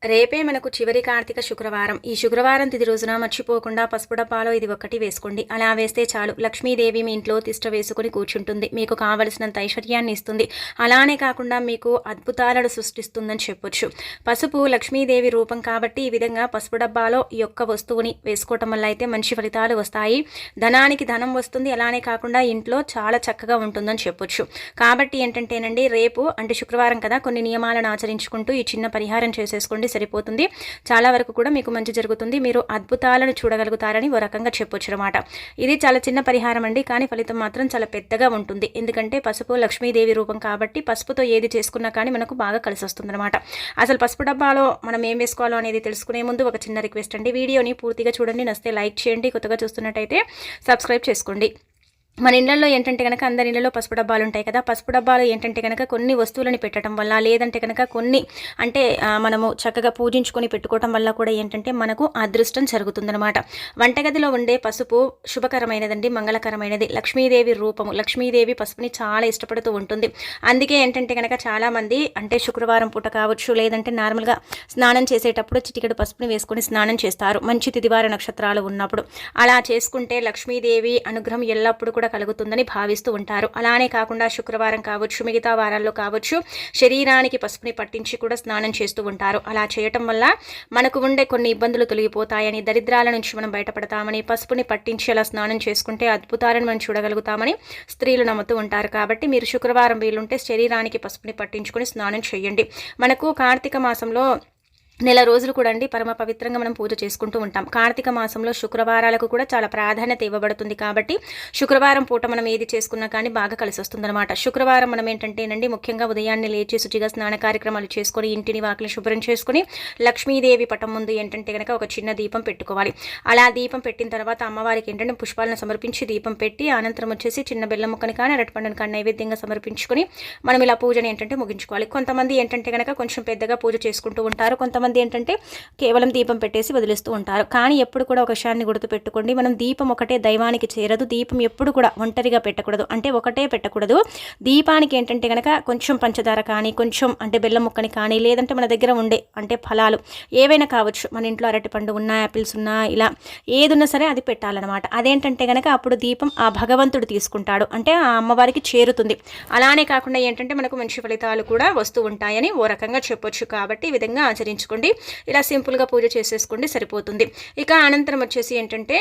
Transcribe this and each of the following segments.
రేపే మనకు చివరి కార్తీక శుక్రవారం. ఈ శుక్రవారం తిథి రోజున మర్చిపోకుండా పసుపు డబ్బాలో ఇది ఒక్కటి వేసుకోండి. అలా వేస్తే చాలు లక్ష్మీదేవి మీ ఇంట్లో తిష్ట వేసుకుని కూర్చుంటుంది. మీకు కావలసినంత ఐశ్వర్యాన్ని ఇస్తుంది. అలానే కాకుండా మీకు అద్భుతాలను సృష్టిస్తుందని చెప్పొచ్చు. పసుపు లక్ష్మీదేవి రూపం కాబట్టి ఈ విధంగా పసుపు డబ్బాలో ఈ యొక్క వస్తువుని వేసుకోవటం వల్ల అయితే మంచి ఫలితాలు వస్తాయి. ధనానికి ధనం వస్తుంది. అలానే కాకుండా ఇంట్లో చాలా చక్కగా ఉంటుందని చెప్పొచ్చు. కాబట్టి ఏంటంటేనండి, రేపు అంటే శుక్రవారం కదా, కొన్ని నియమాలను ఆచరించుకుంటూ ఈ చిన్న పరిహారం చేసేసుకోండి, సరిపోతుంది. చాలా వరకు కూడా మీకు మంచి జరుగుతుంది. మీరు అద్భుతాలను చూడగలుగుతారని ఓ రకంగా చెప్పొచ్చు అనమాట. ఇది చాలా చిన్న పరిహారం అండి, కానీ ఫలితం మాత్రం చాలా పెద్దగా ఉంటుంది. ఎందుకంటే పసుపు లక్ష్మీదేవి రూపం కాబట్టి పసుపుతో ఏది చేసుకున్నా కానీ మనకు బాగా కలిసి వస్తుంది అనమాట. అసలు పసుపు డబ్బాలో మనం ఏం వేసుకోవాలో అనేది తెలుసుకునే ముందు ఒక చిన్న రిక్వెస్ట్ అండి, వీడియోని పూర్తిగా చూడండి, నచ్చితే లైక్ చేయండి, కొత్తగా చూస్తున్నట్టయితే సబ్స్క్రైబ్ చేసుకోండి. మన ఇళ్లలో ఏంటంటే కనుక అందరి ఇళ్లలో పసుపు డబ్బాలు ఉంటాయి కదా. పసుపు డబ్బాలు ఏంటంటే కనుక కొన్ని వస్తువులను పెట్టడం వల్ల, లేదంటే కనుక కొన్ని అంటే మనము చక్కగా పూజించుకొని పెట్టుకోవటం వల్ల కూడా ఏంటంటే మనకు అదృష్టం జరుగుతుందనమాట. వంటగదిలో ఉండే పసుపు శుభకరమైనదండి, మంగళకరమైనది. లక్ష్మీదేవి రూపము. లక్ష్మీదేవి పసుపుని చాలా ఇష్టపడుతూ ఉంటుంది. అందుకే ఏంటంటే కనుక చాలామంది అంటే శుక్రవారం పూట కావచ్చు, లేదంటే నార్మల్గా స్నానం చేసేటప్పుడు చిటికెడు పసుపుని వేసుకొని స్నానం చేస్తారు, మంచి తిదివార నక్షత్రాలు ఉన్నప్పుడు. అలా చేసుకుంటే లక్ష్మీదేవి అనుగ్రహం ఎల్లప్పుడూ కూడా కలుగుతుందని భావిస్తూ ఉంటారు. అలానే కాకుండా శుక్రవారం కావచ్చు, మిగతా వారాల్లో కావచ్చు, శరీరానికి పసుపుని పట్టించి కూడా స్నానం చేస్తూ ఉంటారు. అలా చేయటం వల్ల మనకు ఉండే కొన్ని ఇబ్బందులు తొలగిపోతాయని, దరిద్రాల నుంచి మనం బయటపడతామని, పసుపుని పట్టించి అలా స్నానం చేసుకుంటే అద్భుతాలను మనం చూడగలుగుతామని స్త్రీలు నమ్ముతూ ఉంటారు. కాబట్టి మీరు శుక్రవారం వీలుంటే శరీరానికి పసుపుని పట్టించుకొని స్నానం చేయండి. మనకు కార్తీక మాసంలో నెల రోజులు కూడా అండి పరమ పవిత్రంగా మనం పూజ చేసుకుంటూ ఉంటాం. కార్తీక మాసంలో శుక్రవారాలకు కూడా చాలా ప్రాధాన్యత ఇవ్వబడుతుంది. కాబట్టి శుక్రవారం పూట మనం ఏది చేసుకున్నా కానీ బాగా కలిసి వస్తుందన్నమాట. శుక్రవారం మనం ఏంటంటేనండి, ముఖ్యంగా ఉదయాన్నే లేచి శుచిగా స్నాన కార్యక్రమాలు చేసుకొని ఇంటిని వాకిలి శుభ్రం చేసుకుని లక్ష్మీదేవి పటం ముందు ఏంటంటే కనుక ఒక చిన్న దీపం పెట్టుకోవాలి. అలా దీపం పెట్టిన తర్వాత అమ్మవారికి ఏంటంటే పుష్పాలను సమర్పించి దీపం పెట్టి అనంతరం వచ్చేసి చిన్న బెల్లం ముక్కని కానీ అరటిపండుని కానీ నైవేద్యంగా సమర్పించుకొని మనం ఇలా పూజను ఏంటంటే ముగించుకోవాలి. కొంతమంది ఏంటంటే కనుక కొంచెం పెద్దగా పూజ చేసుకుంటూ ఉంటారు. కొంతమంది ఏంటంటే కేవలం దీపం పెట్టేసి వదిలేస్తూ ఉంటారు. కానీ ఎప్పుడు కూడా ఒక విషయాన్ని గుర్తుపెట్టుకోండి, మనం దీపం ఒకటే దైవానికి చేరదు. దీపం ఎప్పుడు కూడా ఒంటరిగా పెట్టకూడదు, అంటే ఒకటే పెట్టకూడదు. దీపానికి ఏంటంటే కనుక కొంచెం పంచదార కానీ, కొంచెం అంటే బెల్లం ముక్కని కానీ, లేదంటే మన దగ్గర ఉండే అంటే ఫలాలు ఏవైనా కావచ్చు, మన ఇంట్లో అరటిపండు ఉన్నా, యాపిల్స్ ఉన్నా, ఇలా ఏదున్నా సరే అది పెట్టాలన్నమాట. అదేంటంటే కనుక అప్పుడు దీపం ఆ భగవంతుడు తీసుకుంటాడు, అంటే ఆ అమ్మవారికి చేరుతుంది. అలానే కాకుండా ఏంటంటే మనకు మంచి ఫలితాలు కూడా వస్తూ ఉంటాయని ఓ రకంగా చెప్పొచ్చు. కాబట్టి ఈ విధంగా ఆచరించుకోండి. ఇలా సింపుల్గా పూజ చేసేసుకోండి, సరిపోతుంది. ఇక అనంతరం వచ్చేసి ఏంటంటే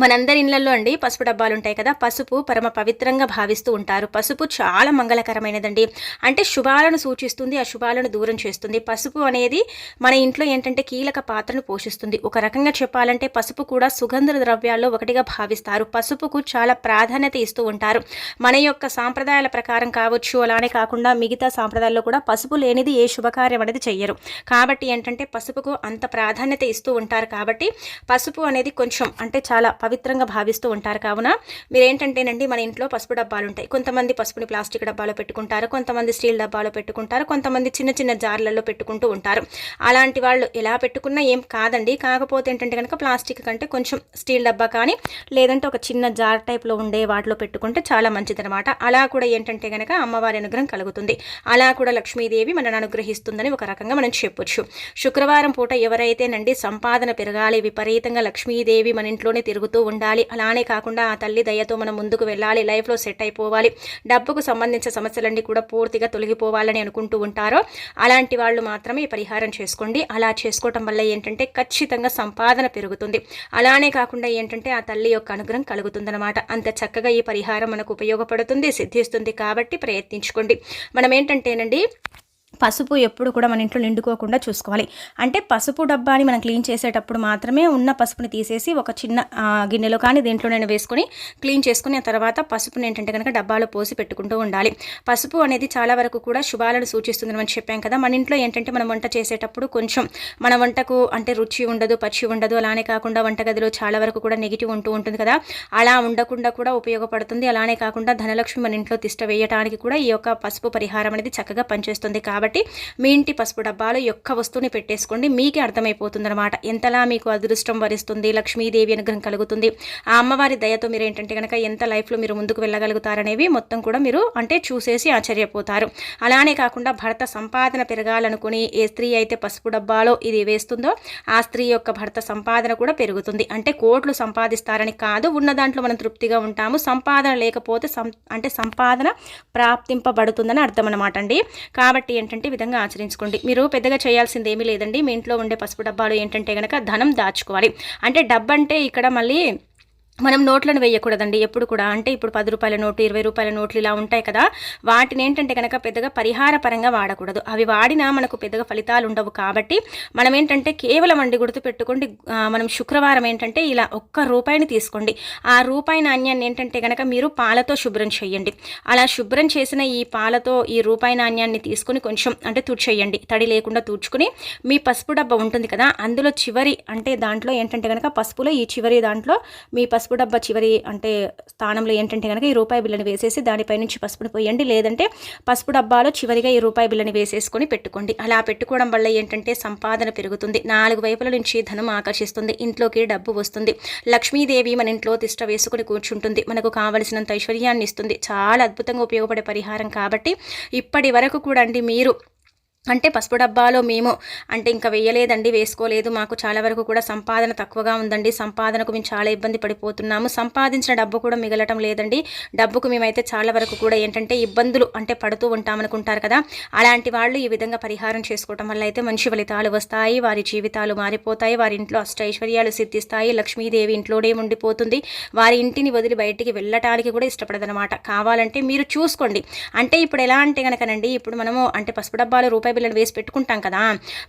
మనందరి ఇళ్లలో అండి పసుపు డబ్బాలు ఉంటాయి కదా. పసుపు పరమ పవిత్రంగా భావిస్తూ ఉంటారు. పసుపు చాలా మంగళకరమైనదండి, అంటే శుభాలను సూచిస్తుంది, అశుభాలను దూరం చేస్తుంది. పసుపు అనేది మన ఇంట్లో ఏంటంటే కీలక పాత్రను పోషిస్తుంది. ఒక రకంగా చెప్పాలంటే పసుపు కూడా సుగంధ ద్రవ్యాల్లో ఒకటిగా భావిస్తారు. పసుపుకు చాలా ప్రాధాన్యత ఇస్తూ ఉంటారు. మన యొక్క సాంప్రదాయాల ప్రకారం కావచ్చు, అలానే కాకుండా మిగతా సాంప్రదాయాల్లో కూడా పసుపు లేనిది ఏ శుభకార్యం అనేది చెయ్యరు. కాబట్టి ఏంటంటే పసుపుకు అంత ప్రాధాన్యత ఇస్తూ ఉంటారు. కాబట్టి పసుపు అనేది కొంచెం అంటే చాలా పవిత్రంగా భావిస్తూ ఉంటారు. కావున మీరేంటంటేనండి, మన ఇంట్లో పసుపు డబ్బాలు ఉంటాయి. కొంతమంది పసుపుని ప్లాస్టిక్ డబ్బాలో పెట్టుకుంటారు, కొంతమంది స్టీల్ డబ్బాలో పెట్టుకుంటారు, కొంతమంది చిన్న చిన్న జార్లలో పెట్టుకుంటూ ఉంటారు. అలాంటి వాళ్ళు ఎలా పెట్టుకున్నా ఏం కాదండి. కాకపోతే ఏంటంటే కనుక ప్లాస్టిక్ కంటే కొంచెం స్టీల్ డబ్బా కానీ, లేదంటే ఒక చిన్న జార్ టైప్లో ఉండే వాటిలో పెట్టుకుంటే చాలా మంచిదనమాట. అలా కూడా ఏంటంటే కనుక అమ్మవారి అనుగ్రహం కలుగుతుంది. అలా కూడా లక్ష్మీదేవి మనను అనుగ్రహిస్తుందని ఒక రకంగా మనం చెప్పొచ్చు. శుక్రవారం పూట ఎవరైతేనండి సంపాదన పెరగాలి, విపరీతంగా లక్ష్మీదేవి మన ఇంట్లోనే తిరుగుతూ ఉండాలి, అలానే కాకుండా ఆ తల్లి దయతో మనం ముందుకు వెళ్ళాలి, లైఫ్లో సెట్ అయిపోవాలి, డబ్బుకు సంబంధించిన సమస్యలన్నీ కూడా పూర్తిగా తొలగిపోవాలని అనుకుంటూ ఉంటారో అలాంటి వాళ్ళు మాత్రమే ఈ పరిహారం చేసుకోండి. అలా చేసుకోవటం వల్ల ఏంటంటే ఖచ్చితంగా సంపాదన పెరుగుతుంది. అలానే కాకుండా ఏంటంటే ఆ తల్లి యొక్క అనుగ్రహం కలుగుతుందన్నమాట. అంత చక్కగా ఈ పరిహారం మనకు ఉపయోగపడుతుంది, సిద్ధిస్తుంది. కాబట్టి ప్రయత్నించుకోండి. మనం ఏంటంటేనండి పసుపు ఎప్పుడు కూడా మన ఇంట్లో నిండుకోకుండా చూసుకోవాలి. అంటే పసుపు డబ్బాని మనం క్లీన్ చేసేటప్పుడు మాత్రమే ఉన్న పసుపుని తీసేసి ఒక చిన్న గిన్నెలో కానీ దేంట్లోనైనా వేసుకొని క్లీన్ చేసుకుని ఆ తర్వాత పసుపుని ఏంటంటే కనుక డబ్బాలో పోసి పెట్టుకుంటూ ఉండాలి. పసుపు అనేది చాలా వరకు కూడా శుభాలను సూచిస్తుందని మనం చెప్పాం కదా. మన ఇంట్లో ఏంటంటే మనం వంట చేసేటప్పుడు కొంచెం మన వంటకు అంటే రుచి ఉండదు, పచ్చి ఉండదు. అలానే కాకుండా వంటగదిలో చాలా వరకు కూడా నెగిటివ్ ఉంటూ ఉంటుంది కదా. అలా ఉండకుండా కూడా ఉపయోగపడుతుంది. అలానే కాకుండా ధనలక్ష్మి మన ఇంట్లో తిష్ట వేయడానికి కూడా ఈ యొక్క పసుపు పరిహారం అనేది చక్కగా పనిచేస్తుంది. కాబట్టి కాబట్టి మీ ఇంటి పసుపు డబ్బాలో ఒక్క వస్తువుని పెట్టేసుకోండి. మీకే అర్థమైపోతుంది అనమాట ఎంతలా మీకు అదృష్టం వరిస్తుంది, లక్ష్మీదేవి అనుగ్రహం కలుగుతుంది. ఆ అమ్మవారి దయతో మీరు ఏంటంటే కనుక ఎంత లైఫ్లో మీరు ముందుకు వెళ్ళగలుగుతారనేవి మొత్తం కూడా మీరు అంటే చూసేసి ఆశ్చర్యపోతారు. అలానే కాకుండా భర్త సంపాదన పెరగాలనుకుని ఏ స్త్రీ అయితే పసుపు డబ్బాలో ఇది వేస్తుందో ఆ స్త్రీ యొక్క భర్త సంపాదన కూడా పెరుగుతుంది. అంటే కోట్లు సంపాదిస్తారని కాదు, ఉన్న దాంట్లో మనం తృప్తిగా ఉంటాము. సంపాదన లేకపోతే అంటే సంపాదన ప్రాప్తింపబడుతుందని అర్థం అనమాట అండి. కాబట్టి ఏంటంటే ఈ విధంగా ఆచరించుకోండి. మీరు పెద్దగా చేయాల్సింది ఏమీ లేదండి. మీ ఇంట్లో ఉండే పసుపు డబ్బాలు ఏంటంటే కనుక ధనం దాచుకోవాలి. అంటే డబ్బు అంటే ఇక్కడ మళ్ళీ మనం నోట్లను వేయకూడదండి ఎప్పుడు కూడా. అంటే ఇప్పుడు 10 రూపాయల నోటు, 20 రూపాయల నోట్లు ఇలా ఉంటాయి కదా, వాటిని ఏంటంటే కనుక పెద్దగా పరిహార పరంగా వాడకూడదు. అవి వాడినా మనకు పెద్దగా ఫలితాలు ఉండవు. కాబట్టి మనం ఏంటంటే కేవలం అండి గుర్తుపెట్టుకోండి, మనం శుక్రవారం ఏంటంటే ఇలా ₹1 తీసుకోండి. ఆ రూపాయి నాణ్యాన్ని ఏంటంటే కనుక మీరు పాలతో శుభ్రం చేయండి. అలా శుభ్రం చేసిన ఈ పాలతో ఈ రూపాయి నాణ్యాన్ని తీసుకుని కొంచెం అంటే తుడిచేయండి. తడి లేకుండా తుడుచుకుని మీ పసుపు డబ్బా ఉంటుంది కదా, అందులో చివరి అంటే దాంట్లో ఏంటంటే కనుక పసుపులో ఈ చివరి దాంట్లో మీ పసుపు డబ్బా చివరి అంటే స్థానంలో ఏంటంటే కనుక ఈ రూపాయి బిల్లని వేసేసి దానిపై నుంచి పసుపుని పోయండి. లేదంటే పసుపు డబ్బాలో చివరిగా ఈ రూపాయి బిల్లని వేసేసుకొని పెట్టుకోండి. అలా పెట్టుకోవడం వల్ల ఏంటంటే సంపాదన పెరుగుతుంది. 4 వైపుల నుంచి ధనం ఆకర్షిస్తుంది. ఇంట్లోకి డబ్బు వస్తుంది. లక్ష్మీదేవి మన ఇంట్లో తిష్ట వేసుకుని కూర్చుంటుంది. మనకు కావలసినంత ఐశ్వర్యాన్ని ఇస్తుంది. చాలా అద్భుతంగా ఉపయోగపడే పరిహారం కాబట్టి ఇప్పటి వరకు కూడా అండి మీరు అంటే పసుపు డబ్బాలో మేము అంటే ఇంకా వేయలేదండి, వేసుకోలేదు, మాకు చాలా వరకు కూడా సంపాదన తక్కువగా ఉందండి, సంపాదనకు మేము చాలా ఇబ్బంది పడిపోతున్నాము, సంపాదించిన డబ్బు కూడా మిగలటం లేదండి, డబ్బుకు మేమైతే చాలా వరకు కూడా ఏంటంటే ఇబ్బందులు అంటే పడుతూ ఉంటామనుకుంటారు కదా, అలాంటి వాళ్ళు ఈ విధంగా పరిహారం చేసుకోవటం వల్ల అయితే మంచి ఫలితాలు వస్తాయి. వారి జీవితాలు మారిపోతాయి. వారి ఇంట్లో అష్టైశ్వర్యాలు సిద్ధిస్తాయి. లక్ష్మీదేవి ఇంట్లోనే ఉండిపోతుంది. వారి ఇంటిని వదిలి బయటికి వెళ్ళటానికి కూడా ఇష్టపడదనమాట. కావాలంటే మీరు చూసుకోండి. అంటే ఇప్పుడు ఎలా అంటే కనుకనండి, ఇప్పుడు మనము అంటే పసుపు డబ్బాలో రూపాయి బిళ్ళను వేసి పెట్టుకుంటాం కదా,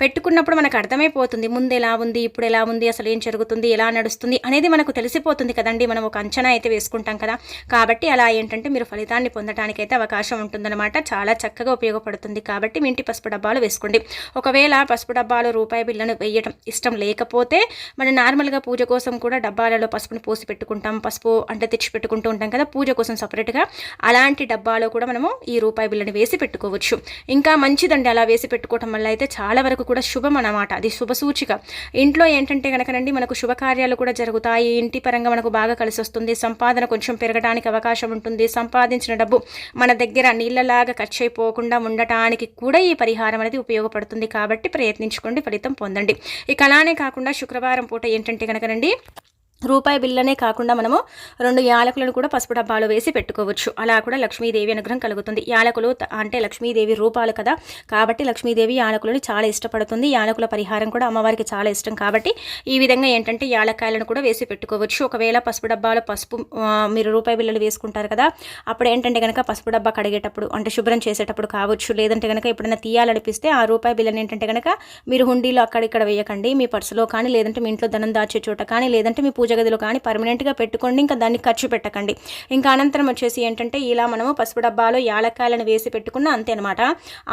పెట్టుకున్నప్పుడు మనకు అర్థమైపోతుంది ముందు ఎలా ఉంది, ఇప్పుడు ఎలా ఉంది, అసలు ఏం జరుగుతుంది, ఎలా నడుస్తుంది అనేది మనకు తెలిసిపోతుంది కదండి. మనం ఒక అంచనా అయితే వేసుకుంటాం కదా. కాబట్టి అలా ఏంటంటే మీరు ఫలితాన్ని పొందడానికి అయితే అవకాశం ఉంటుందన్నమాట. చాలా చక్కగా ఉపయోగపడుతుంది. కాబట్టి మీ ఇంటి పసుపు డబ్బాలు వేసుకోండి. ఒకవేళ పసుపు డబ్బాలో రూపాయి బిళ్ళను వేయడం ఇష్టం లేకపోతే మనం నార్మల్గా పూజ కోసం కూడా డబ్బాలలో పసుపుని పోసి పెట్టుకుంటాం. పసుపు అంటే తెచ్చి పెట్టుకుంటూ ఉంటాం కదా పూజ కోసం సపరేట్గా. అలాంటి డబ్బాలో కూడా మనము ఈ రూపాయి బిళ్ళని వేసి పెట్టుకోవచ్చు. ఇంకా మంచిదండి అలా వేసి పెట్టుకోవటం వల్ల అయితే చాలా వరకు కూడా శుభం అన్నమాట. అది శుభ సూచిక. ఇంట్లో ఏంటంటే కనుకనండి మనకు శుభకార్యాలు కూడా జరుగుతాయి. ఇంటి పరంగా మనకు బాగా కలిసి వస్తుంది. సంపాదన కొంచెం పెరగడానికి అవకాశం ఉంటుంది. సంపాదించిన డబ్బు మన దగ్గర నీళ్ళలాగా ఖర్చు అయిపోకుండా ఉండటానికి కూడా ఈ పరిహారం అనేది ఉపయోగపడుతుంది. కాబట్టి ప్రయత్నించుకోండి, ఫలితం పొందండి. ఇక అలానే కాకుండా శుక్రవారం పూట ఏంటంటే కనుకనండి రూపాయి బిల్లనే కాకుండా మనము 2 యాలకులను కూడా పసుపు డబ్బాలో వేసి పెట్టుకోవచ్చు. అలా కూడా లక్ష్మీదేవి అనుగ్రహం కలుగుతుంది. యాలకులు అంటే లక్ష్మీదేవి రూపాలు కదా, కాబట్టి లక్ష్మీదేవి యాలకులను చాలా ఇష్టపడుతుంది. యాలకుల పరిహారం కూడా అమ్మవారికి చాలా ఇష్టం. కాబట్టి ఈ విధంగా ఏంటంటే యాలకాయలను కూడా వేసి పెట్టుకోవచ్చు. ఒకవేళ పసుపు డబ్బాలో మీరు రూపాయి బిల్లలు వేసుకుంటారు కదా, అప్పుడు ఏంటంటే కనుక పసుపు డబ్బా కడిగేటప్పుడు అంటే శుభ్రం చేసేటప్పుడు కావచ్చు, లేదంటే కనుక ఎప్పుడైనా తీయాలనిపిస్తే ఆ రూపాయి బిల్లని ఏంటంటే కనుక మీరు హుండీలో అక్కడిక్కడ వేయకండి. మీ పర్సులో కానీ, లేదంటే మీ ఇంట్లో ధనం దాచే చోట కానీ, లేదంటే మీ పూజ గదిలో కానీ పర్మనెంట్గా పెట్టుకోండి. ఇంకా దాన్ని ఖర్చు పెట్టకండి. ఇంకా అనంతరం వచ్చేసి ఏంటంటే ఇలా మనము పసుపు డబ్బాలో యాలకాయలను వేసి పెట్టుకున్న అంతే అనమాట.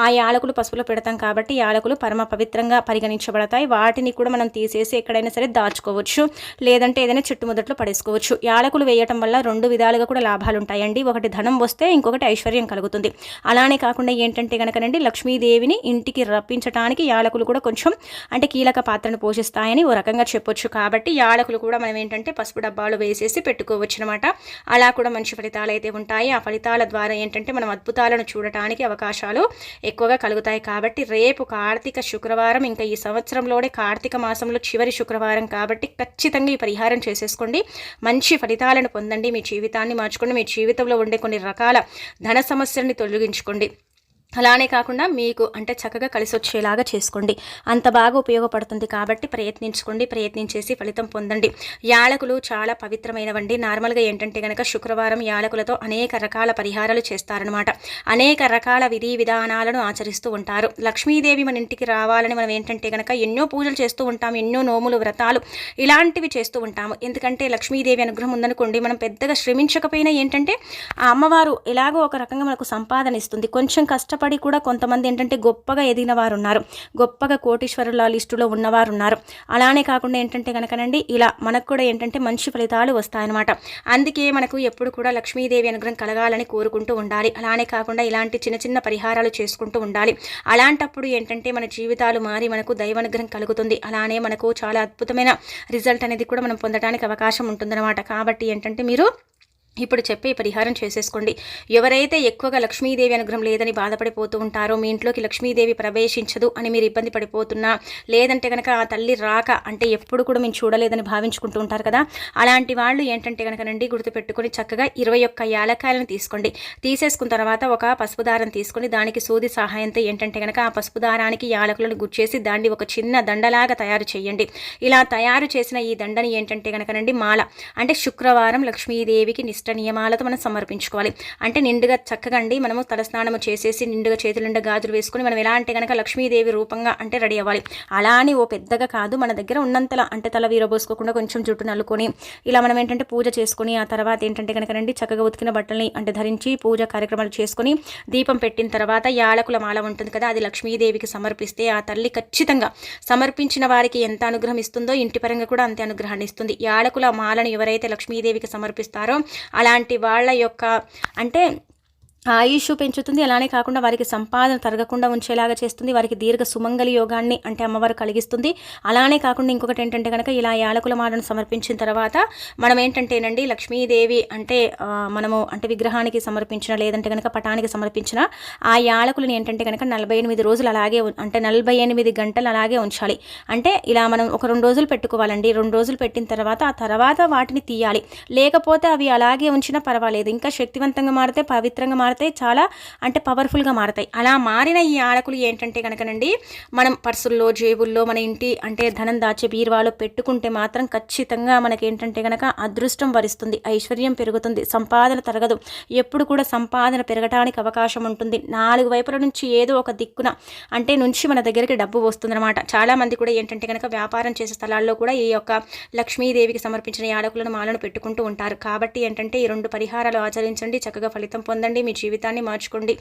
ఆ యాలకులు పసుపులో పెడతాం కాబట్టి యాలకులు పరమ పవిత్రంగా పరిగణించబడతాయి. వాటిని కూడా మనం తీసేసి ఎక్కడైనా సరే దాచుకోవచ్చు, లేదంటే ఏదైనా చెట్టు మొదట్లో పడేసుకోవచ్చు. యాలకులు వేయటం వల్ల 2 విధాలుగా కూడా లాభాలు ఉంటాయండి. ఒకటి ధనం వస్తే, ఇంకొకటి ఐశ్వర్యం కలుగుతుంది. అలానే కాకుండా ఏంటంటే కనుకనండి లక్ష్మీదేవిని ఇంటికి రప్పించడానికి యాలకులు కూడా కొంచెం అంటే కీలక పాత్రను పోషిస్తాయని ఓ రకంగా చెప్పొచ్చు. కాబట్టి యాలకులు కూడా మనం ఏంటంటే పసుపు డబ్బాలు వేసేసి పెట్టుకోవచ్చు అనమాట. అలా కూడా మంచి ఫలితాలు అయితే ఉంటాయి. ఆ ఫలితాల ద్వారా ఏంటంటే మనం అద్భుతాలను చూడటానికి అవకాశాలు ఎక్కువగా కలుగుతాయి. కాబట్టి రేపు కార్తీక శుక్రవారం, ఇంకా ఈ సంవత్సరంలోనే కార్తీక మాసంలో చివరి శుక్రవారం కాబట్టి ఖచ్చితంగా ఈ పరిహారం చేసేసుకోండి. మంచి ఫలితాలను పొందండి. మీ జీవితాన్ని మార్చుకోండి. మీ జీవితంలో ఉండే కొన్ని రకాల ధన సమస్యల్ని తొలగించుకోండి. అలానే కాకుండా మీకు అంటే చక్కగా కలిసి వచ్చేలాగా చేసుకోండి. అంత బాగా ఉపయోగపడుతుంది. కాబట్టి ప్రయత్నించుకోండి. ప్రయత్నించేసి ఫలితం పొందండి. యాలకులు చాలా పవిత్రమైనవండి. నార్మల్గా ఏంటంటే కనుక శుక్రవారం యాలకులతో అనేక రకాల పరిహారాలు చేస్తారనమాట. అనేక రకాల విధి విధానాలను ఆచరిస్తూ ఉంటారు. లక్ష్మీదేవి మన ఇంటికి రావాలని మనం ఏంటంటే కనుక ఎన్నో పూజలు చేస్తూ ఉంటాము, ఎన్నో నోములు వ్రతాలు ఇలాంటివి చేస్తూ ఉంటాము. ఎందుకంటే లక్ష్మీదేవి అనుగ్రహం ఉందనుకోండి, మనం పెద్దగా శ్రమించకపోయినా ఏంటంటే ఆ అమ్మవారు ఎలాగో ఒక రకంగా మనకు సంపాదన ఇస్తుంది. కొంచెం కష్టపడి కష్టపడి కూడా కొంతమంది ఏంటంటే గొప్పగా ఎదిగిన వారు ఉన్నారు, గొప్పగా కోటీశ్వరుల లిస్టులో ఉన్నవారు ఉన్నారు. అలానే కాకుండా ఏంటంటే కనుకనండి ఇలా మనకు కూడా ఏంటంటే మంచి ఫలితాలు వస్తాయన్నమాట. అందుకే మనకు ఎప్పుడు కూడా లక్ష్మీదేవి అనుగ్రహం కలగాలని కోరుకుంటూ ఉండాలి. అలానే కాకుండా ఇలాంటి చిన్న చిన్న పరిహారాలు చేసుకుంటూ ఉండాలి. అలాంటప్పుడు ఏంటంటే మన జీవితాలు మారి మనకు దైవానుగ్రహం కలుగుతుంది. అలానే మనకు చాలా అద్భుతమైన రిజల్ట్ అనేది కూడా మనం పొందడానికి అవకాశం ఉంటుందన్నమాట. కాబట్టి ఏంటంటే మీరు ఇప్పుడు చెప్పే పరిహారం చేసేసుకోండి. ఎవరైతే ఎక్కువగా లక్ష్మీదేవి అనుగ్రహం లేదని బాధపడిపోతూ ఉంటారో, మీ ఇంట్లోకి లక్ష్మీదేవి ప్రవేశించదు అని మీరు ఇబ్బంది పడిపోతున్నా, లేదంటే కనుక ఆ తల్లి రాక అంటే ఎప్పుడు కూడా మేము చూడలేదని భావించుకుంటూ ఉంటారు కదా, అలాంటి వాళ్ళు ఏంటంటే కనుకనండి గుర్తుపెట్టుకొని చక్కగా 21 యాలక్కాయలను తీసుకోండి. తీసేసుకున్న తర్వాత ఒక పసుపు దారం తీసుకొని దానికి సూది సహాయంతో ఏంటంటే కనుక ఆ పసుపు దారానికి యాలకులను గుచ్చేసి దాన్ని ఒక చిన్న దండలాగా తయారు చేయండి. ఇలా తయారు చేసిన ఈ దండని ఏంటంటే కనుకనండి మాల అంటే శుక్రవారం లక్ష్మీదేవికి నియమాలతో మనం సమర్పించుకోవాలి. అంటే నిండుగా చక్కగా అండి మనము తలస్నానము చేసేసి నిండుగా చేతుల నిండా గాజులు వేసుకొని మనం ఎలా అంటే కనుక లక్ష్మీదేవి రూపంగా అంటే రెడీ అవ్వాలి. అలా అని ఓ పెద్దగా కాదు, మన దగ్గర ఉన్నంతలా అంటే తల వీరబోసుకోకుండా కొంచెం జుట్టు నల్లుకొని ఇలా మనం ఏంటంటే పూజ చేసుకొని ఆ తర్వాత ఏంటంటే కనుక రండి చక్కగా ఉతికిన బట్టల్ని అంటే ధరించి పూజ కార్యక్రమాలు చేసుకొని దీపం పెట్టిన తర్వాత యాలకుల మాల ఉంటుంది కదా, అది లక్ష్మీదేవికి సమర్పిస్తే ఆ తల్లి ఖచ్చితంగా సమర్పించిన వారికి ఎంత అనుగ్రహం ఇస్తుందో ఇంటి పరంగా కూడా అంతే అనుగ్రహాన్ని ఇస్తుంది. యాలకుల మాలను ఎవరైతే లక్ష్మీదేవికి సమర్పిస్తారో అలాంటి వాళ్ళ యొక్క అంటే ఆయుష్ పెంచుతుంది. అలానే కాకుండా వారికి సంపాదన తరగకుండా ఉంచేలాగా చేస్తుంది. వారికి దీర్ఘ సుమంగళి యోగాన్ని అంటే అమ్మవారు కలిగిస్తుంది. అలానే కాకుండా ఇంకొకటి ఏంటంటే కనుక ఇలా యాలకుల మాలను సమర్పించిన తర్వాత మనం ఏంటంటేనండి లక్ష్మీదేవి అంటే మనము అంటే విగ్రహానికి సమర్పించిన లేదంటే కనుక పటానికి సమర్పించిన ఆ యాలకులను ఏంటంటే కనుక 48 రోజులు అలాగే అంటే 48 గంటలు అలాగే ఉంచాలి. అంటే ఇలా మనం ఒక 2 రోజులు పెట్టుకోవాలండి. 2 రోజులు పెట్టిన తర్వాత ఆ తర్వాత వాటిని తీయాలి. లేకపోతే అవి అలాగే ఉంచినా పర్వాలేదు, ఇంకా శక్తివంతంగా మారితే పవిత్రంగా మారితే చాలా అంటే పవర్ఫుల్గా మారతాయి. అలా మారిన ఈ యాలకులు ఏంటంటే కనుకనండి మనం పర్సుల్లో జేబుల్లో మన ఇంటి అంటే ధనం దాచే బీరువాలో పెట్టుకుంటే మాత్రం ఖచ్చితంగా మనకి ఏంటంటే కనుక అదృష్టం వరిస్తుంది, ఐశ్వర్యం పెరుగుతుంది, సంపాదన తరగదు. ఎప్పుడు కూడా సంపాదన పెరగడానికి అవకాశం ఉంటుంది. 4 వైపుల నుంచి ఏదో ఒక దిక్కున అంటే నుంచి మన దగ్గరికి డబ్బు వస్తుందన్నమాట. చాలామంది కూడా ఏంటంటే కనుక వ్యాపారం చేసే స్థలాల్లో కూడా ఈ యొక్క లక్ష్మీదేవికి సమర్పించిన యాలకులను మాలను పెట్టుకుంటూ ఉంటారు. కాబట్టి ఏంటంటే ఈ 2 పరిహారాలు ఆచరించండి, చక్కగా ఫలితం పొందండి, మీ జీవితాన్ని మార్చుకోండి.